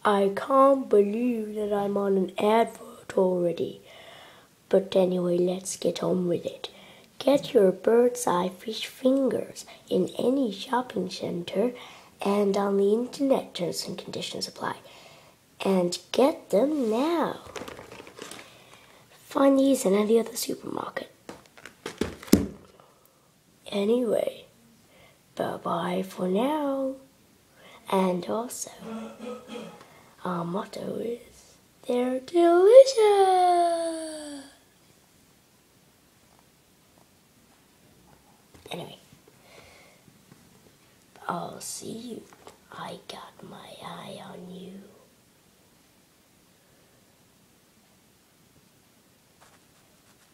I can't believe that I'm on an advert already. But anyway, let's get on with it. Get your bird's eye fish fingers in any shopping center and on the internet. Terms and conditions apply. And get them now. Find these in any other supermarket. Anyway, bye-bye for now. And also, our motto is, they're delicious! Anyway, I'll see you. I got my eye on you.